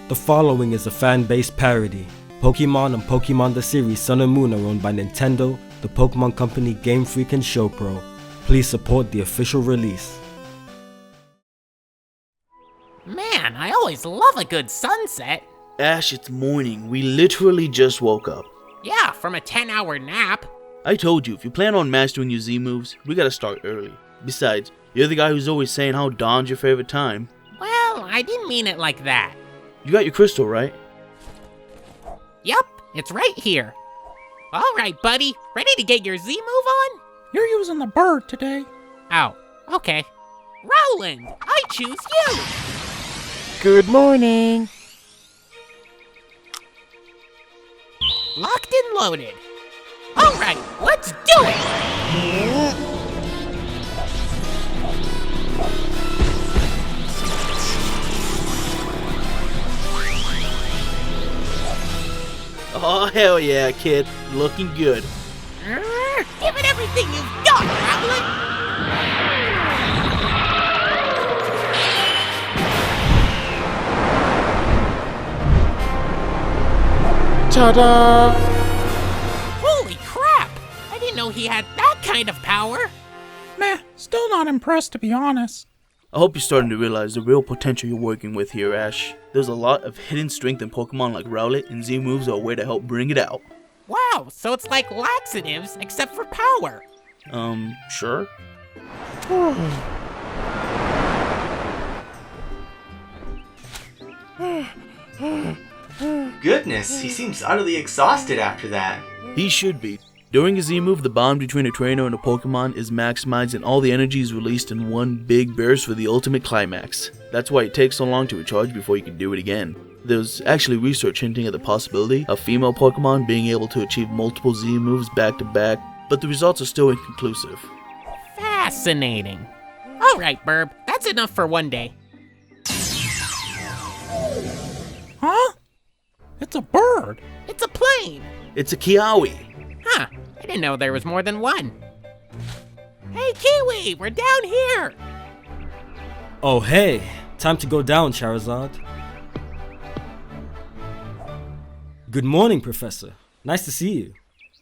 The following is a fan-based parody. Pokemon and Pokemon the series Sun and Moon are owned by Nintendo, the Pokemon Company, Game Freak and ShowPro. Please support the official release. Man, I always love a good sunset. Ash, it's morning. We literally just woke up. Yeah, from a 10-hour nap. I told you, if you plan on mastering your Z moves, we gotta start early. Besides, you're the guy who's always saying how dawn's your favorite time. Well, I didn't mean it like that. You got your crystal, right? Yup, it's right here. Alright, buddy, ready to get your Z move on? You're using the bird today. Oh, okay. Roland, I choose you! Good morning. Locked and loaded. Alright, let's do it! Oh, hell yeah, kid. Looking good. Give it everything you've got, Rowlet! Ta-da! Holy crap! I didn't know he had that kind of power! Meh, still not impressed to be honest. I hope you're starting to realize the real potential you're working with here, Ash. There's a lot of hidden strength in Pokemon like Rowlet, and Z moves are a way to help bring it out. Wow, so it's like laxatives, except for power. Sure? Goodness, he seems utterly exhausted after that. He should be. During a Z move, the bond between a trainer and a Pokemon is maximized and all the energy is released in one big burst for the ultimate climax. That's why it takes so long to recharge before you can do it again. There's actually research hinting at the possibility of female Pokemon being able to achieve multiple Z moves back to back, but the results are still inconclusive. Fascinating. Alright, Burb, that's enough for one day. Huh? It's a bird. It's a plane! It's a Kiawe. Huh, I didn't know there was more than one. Hey, Kiwi, we're down here! Oh hey, time to go down, Charizard. Good morning, Professor. Nice to see you.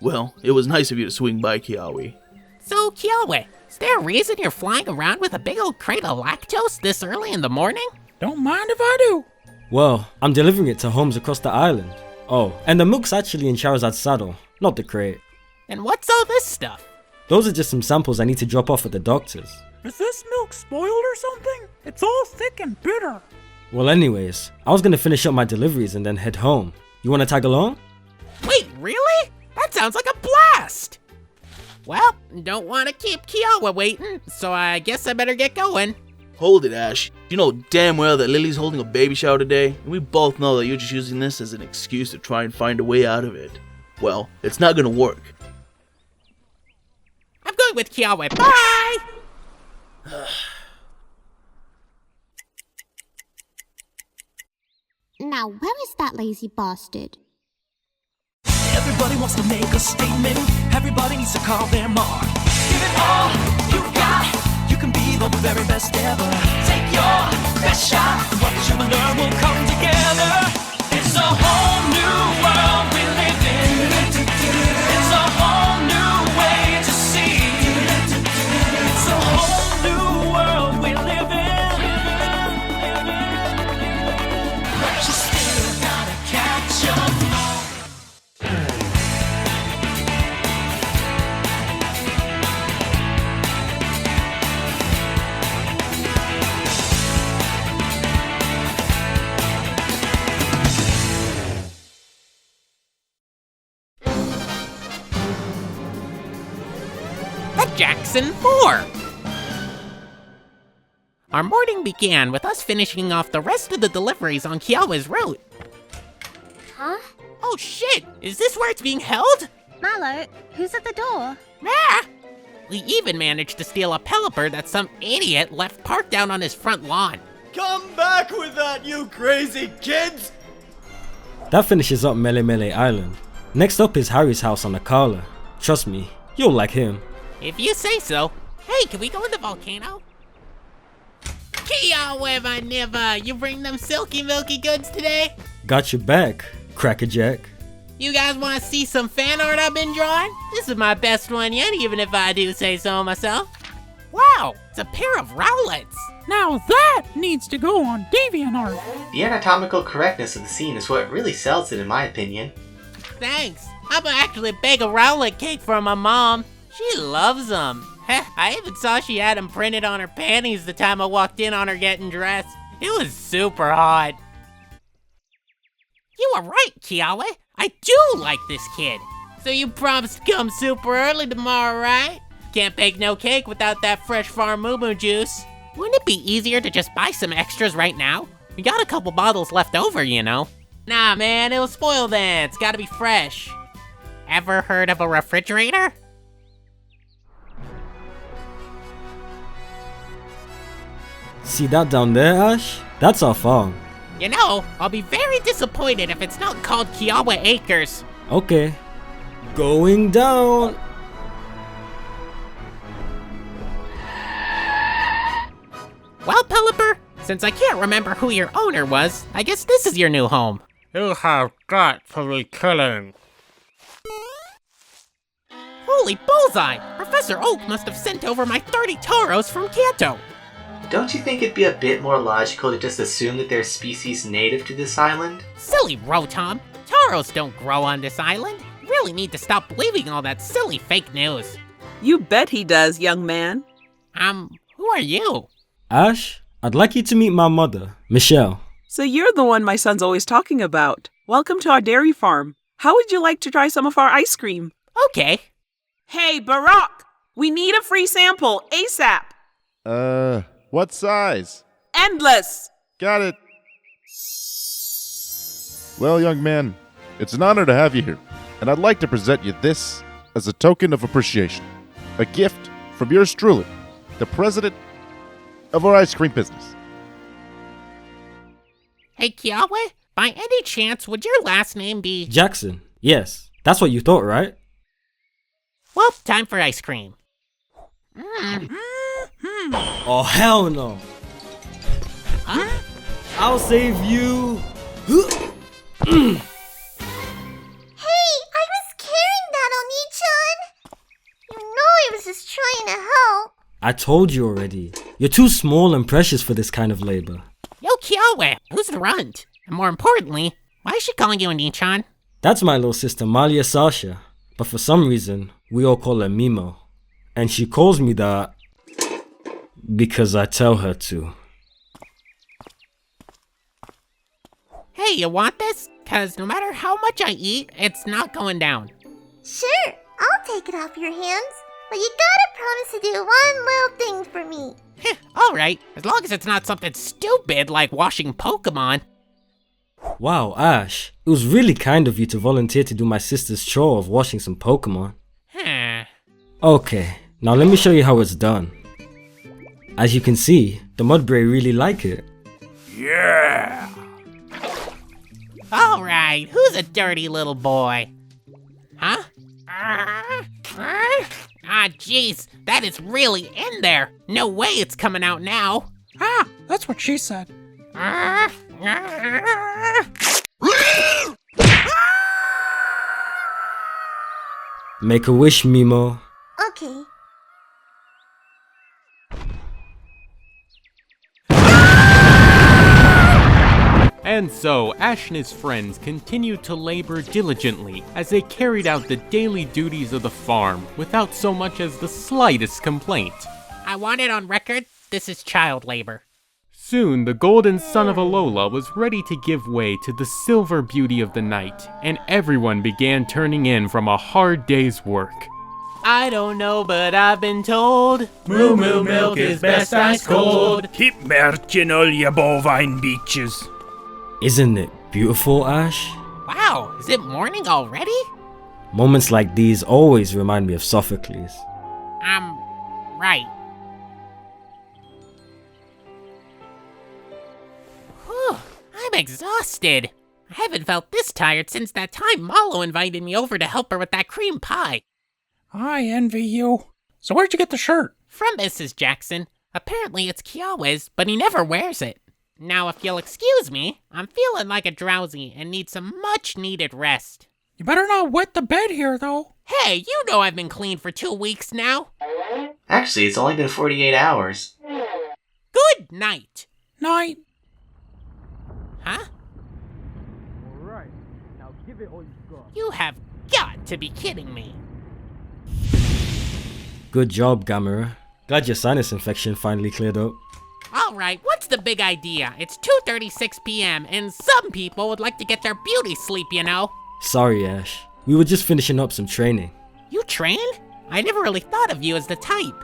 Well, it was nice of you to swing by, Kiawe. So, Kiawe, is there a reason you're flying around with a big old crate of lactose this early in the morning? Don't mind if I do. Well, I'm delivering it to homes across the island. Oh, and the milk's actually in Charizard's saddle, not the crate. And what's all this stuff? Those are just some samples I need to drop off at the doctor's. Is this milk spoiled or something? It's all thick and bitter. Well anyways, I was gonna finish up my deliveries and then head home. You wanna tag along? Wait, really? That sounds like a blast! Well, don't want to keep Kiawe waiting, so I guess I better get going. Hold it, Ash. You know damn well that Lily's holding a baby shower today, and we both know that you're just using this as an excuse to try and find a way out of it. Well, it's not gonna work. I'm going with Kiawe. Bye! Now, where is that lazy bastard? Everybody wants to make a statement. Everybody needs to call their mark. Give it all you've got. You can be the very best ever. Take your best shot. What you learn will come together. It's a whole new world we live in. It's a whole new way to see. It's a whole new world we live in. But you still gotta catch up. Jackson 4! Our morning began with us finishing off the rest of the deliveries on Kiawe's route. Huh? Oh shit! Is this where it's being held? Mallow, who's at the door? Ah! We even managed to steal a Pelipper that some idiot left parked down on his front lawn. Come back with that, you crazy kids! That finishes up Mele Mele Island. Next up is Harry's house on Akala. Trust me, you'll like him. If you say so. Hey, can we go in the volcano? Kiawe, my nibba, you bring them silky milky goods today? Got your back, Crackerjack. You guys want to see some fan art I've been drawing? This is my best one yet, even if I do say so myself. Wow, it's a pair of Rowlets. Now that needs to go on DeviantArt. The anatomical correctness of the scene is what really sells it, in my opinion. Thanks. I'm gonna actually bake a Rowlet cake for my mom. She loves them. I even saw she had them printed on her panties the time I walked in on her getting dressed. It was super hot. You were right, Kiawe. I do like this kid. So you promised to come super early tomorrow, right? Can't bake no cake without that fresh farm moo juice. Wouldn't it be easier to just buy some extras right now? We got a couple bottles left over, you know. Nah, man, it'll spoil then. It's gotta be fresh. Ever heard of a refrigerator? See that down there, Ash? That's our farm. You know, I'll be very disappointed if it's not called Kiawe Acres. Okay. Going down. Well, Pelipper, since I can't remember who your owner was, I guess this is your new home. You have got to be kidding. Holy bullseye! Professor Oak must have sent over my 30 Tauros from Kanto. Don't you think it'd be a bit more logical to just assume that they're species native to this island? Silly Rotom. Tauros don't grow on this island. You really need to stop believing all that silly fake news. You bet he does, young man. Who are you? Ash, I'd like you to meet my mother, Michelle. So you're the one my son's always talking about. Welcome to our dairy farm. How would you like to try some of our ice cream? Okay. Hey, Barack! We need a free sample, ASAP! What size? Endless! Got it. Well, young man, it's an honor to have you here, and I'd like to present you this as a token of appreciation. A gift from yours truly, the president of our ice cream business. Hey, Kiawe, by any chance, would your last name be... Jackson. Yes, that's what you thought, right? Well, time for ice cream. Oh, hell no. Huh? I'll save you. Hey, I was carrying that, Oni-chan! You know I was just trying to help. I told you already. You're too small and precious for this kind of labor. Yo, Kiawe, who's the runt? And more importantly, why is she calling you Oni-chan? That's my little sister, Malia Sasha. But for some reason, we all call her Mimo. And she calls me that because I tell her to. Hey, you want this? Cause no matter how much I eat, it's not going down. Sure, I'll take it off your hands. But you gotta promise to do one little thing for me. Alright, as long as it's not something stupid like washing Pokémon. Wow, Ash, it was really kind of you to volunteer to do my sister's chore of washing some Pokémon. Okay, now let me show you how it's done. As you can see, the Mudbrey really like it. Yeah! Alright, who's a dirty little boy? Huh? Ah, jeez, that is really in there. No way it's coming out now. Ah, that's what she said. Make a wish, Mimo. Okay. And so, Ash and his friends continued to labor diligently as they carried out the daily duties of the farm without so much as the slightest complaint. I want it on record, this is child labor. Soon, the golden son of Alola was ready to give way to the silver beauty of the night, and everyone began turning in from a hard day's work. I don't know, but I've been told Moo moo milk is best ice cold. Keep merching all your bovine beaches. Isn't it beautiful, Ash? Wow, is it morning already? Moments like these always remind me of Sophocles. Right. Whew, I'm exhausted. I haven't felt this tired since that time Malo invited me over to help her with that cream pie. I envy you. So where'd you get the shirt? From Mrs. Jackson. Apparently it's Kiawe's, but he never wears it. Now if you'll excuse me, I'm feeling like a drowsy and need some much needed rest. You better not wet the bed here, though. Hey, you know I've been clean for 2 weeks now. Actually, it's only been 48 hours. Good night. Night. Huh? Alright, now give it all you've got. You have got to be kidding me. Good job, Gamera. Glad your sinus infection finally cleared up. Alright, what's the big idea? It's 2:36 p.m. and some people would like to get their beauty sleep, you know. Sorry, Ash. We were just finishing up some training. You train? I never really thought of you as the type.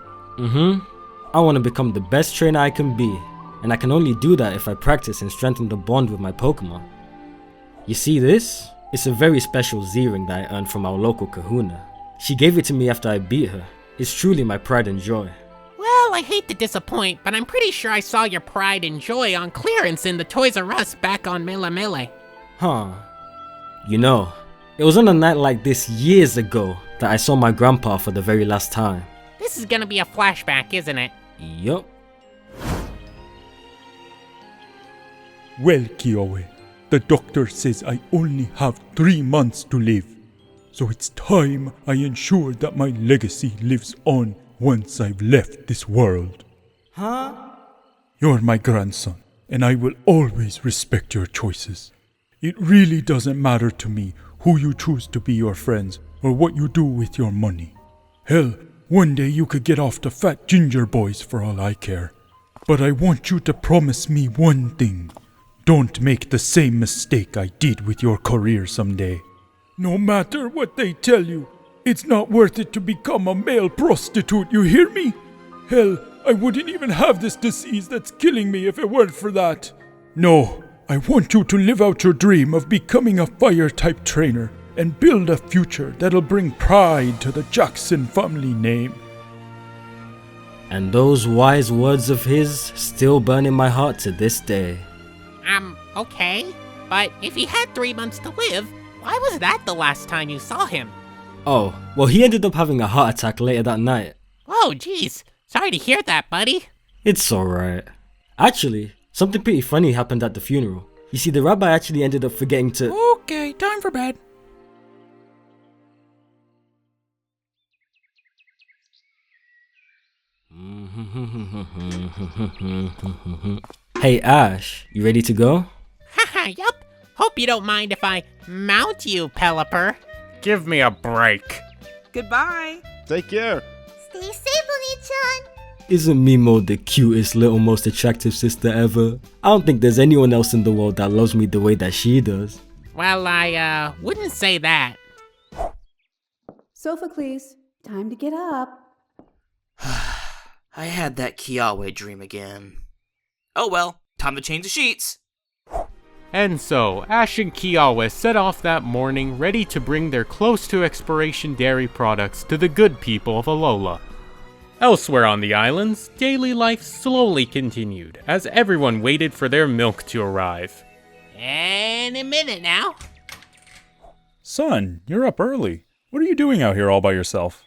I want to become the best trainer I can be, and I can only do that if I practice and strengthen the bond with my Pokemon. You see this? It's a very special Zee ring that I earned from our local kahuna. She gave it to me after I beat her. It's truly my pride and joy. Well, I hate to disappoint, but I'm pretty sure I saw your pride and joy on clearance in the Toys R Us back on Mille. Huh. You know, it was on a night like this years ago that I saw my grandpa for the very last time. This is gonna be a flashback, isn't it? Yup. Well, Kiawe, the doctor says I only have 3 months to live. So it's time I ensure that my legacy lives on once I've left this world. Huh? You're my grandson, and I will always respect your choices. It really doesn't matter to me who you choose to be your friends or what you do with your money. Hell, one day you could get off the fat ginger boys for all I care. But I want you to promise me one thing. Don't make the same mistake I did with your career someday. No matter what they tell you, it's not worth it to become a male prostitute, you hear me? Hell, I wouldn't even have this disease that's killing me if it weren't for that. No, I want you to live out your dream of becoming a fire-type trainer and build a future that'll bring pride to the Jackson family name. And those wise words of his still burn in my heart to this day. Okay. But if he had 3 months to live, why was that the last time you saw him? Oh, well, he ended up having a heart attack later that night. Oh, jeez. Sorry to hear that, buddy. It's alright. Actually, something pretty funny happened at the funeral. You see, the rabbi actually ended up forgetting to... Okay, time for bed. Hey Ash, you ready to go? Haha, yup. Hope you don't mind if I mount you, Pelipper. Give me a break. Goodbye. Take care. Stay safe, Oni-chan. Isn't Mimo the cutest little most attractive sister ever? I don't think there's anyone else in the world that loves me the way that she does. Well, I wouldn't say that. Sophocles, time to get up. I had that Kiawe dream again. Oh well, time to change the sheets. And so, Ash and Kiawe set off that morning ready to bring their close-to-expiration dairy products to the good people of Alola. Elsewhere on the islands, daily life slowly continued as everyone waited for their milk to arrive. Any minute now. Son, you're up early. What are you doing out here all by yourself?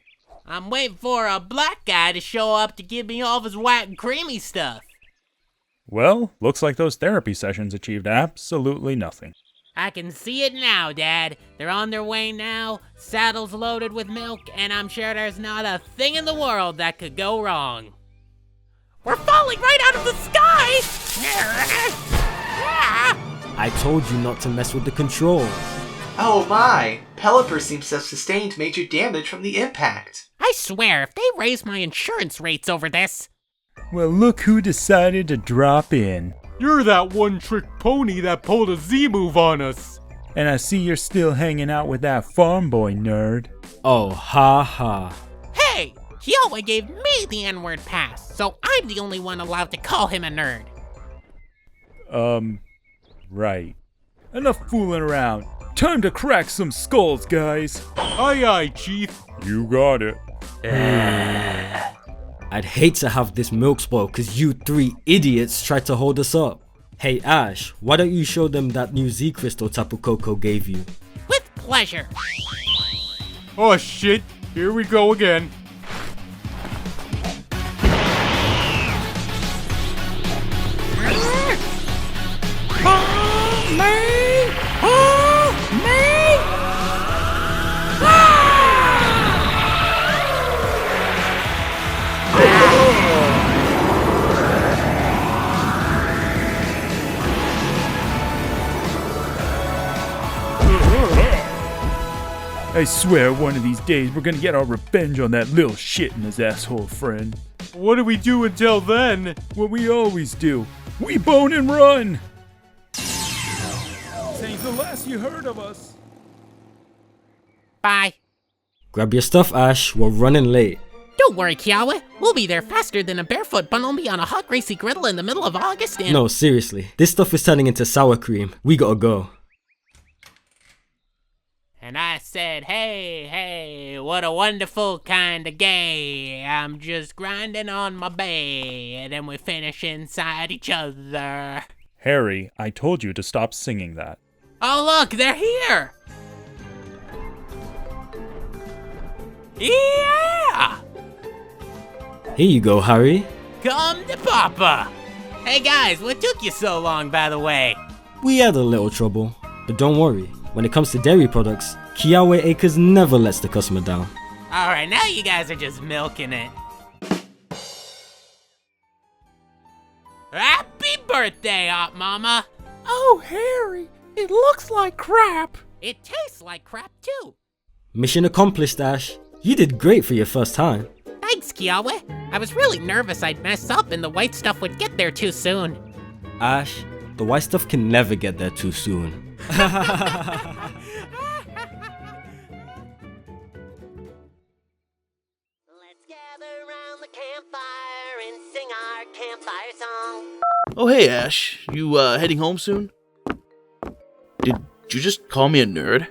I'm waiting for a black guy to show up to give me all of his white and creamy stuff. Well, looks like those therapy sessions achieved absolutely nothing. I can see it now, Dad. They're on their way now, saddles loaded with milk, and I'm sure there's not a thing in the world that could go wrong. We're falling right out of the sky! I told you not to mess with the controls. Oh my! Pelipper seems to have sustained major damage from the impact. I swear, if they raise my insurance rates over this... Well, look who decided to drop in. You're that one-trick pony that pulled a Z move on us. And I see you're still hanging out with that farm boy nerd. Oh, ha ha. Hey! Kiawe gave me the N-word pass, so I'm the only one allowed to call him a nerd. Right. Enough fooling around. Time to crack some skulls, guys. Aye aye, Chief. You got it. I'd hate to have this milk spoil because you 3 idiots tried to hold us up. Hey Ash, why don't you show them that new Z crystal Tapu Koko gave you? With pleasure. Oh shit, here we go again. I swear one of these days we're gonna get our revenge on that little shit and his asshole friend. What do we do until then? What we always do. We bone and run! This ain't the last you heard of us. Bye. Grab your stuff, Ash. We're running late. Don't worry, Kiawe. We'll be there faster than a barefoot bumblebee on a hot, greasy griddle in the middle of August and— No, seriously. This stuff is turning into sour cream. We gotta go. And I said, hey, what a wonderful kind of gay. I'm just grinding on my bay, and then we finish inside each other. Harry, I told you to stop singing that. Oh look, they're here! Yeah! Here you go, Harry. Come to Papa! Hey guys, what took you so long, by the way? We had a little trouble, but don't worry. When it comes to dairy products, Kiawe Acres never lets the customer down. Alright, now you guys are just milking it. Happy birthday, Hot Mama! Oh, Harry, it looks like crap. It tastes like crap too. Mission accomplished, Ash. You did great for your first time. Thanks, Kiawe. I was really nervous I'd mess up and the white stuff would get there too soon. Ash, the white stuff can never get there too soon. Let's gather around the campfire and sing our campfire song. Oh hey Ash, you heading home soon? Did you just call me a nerd?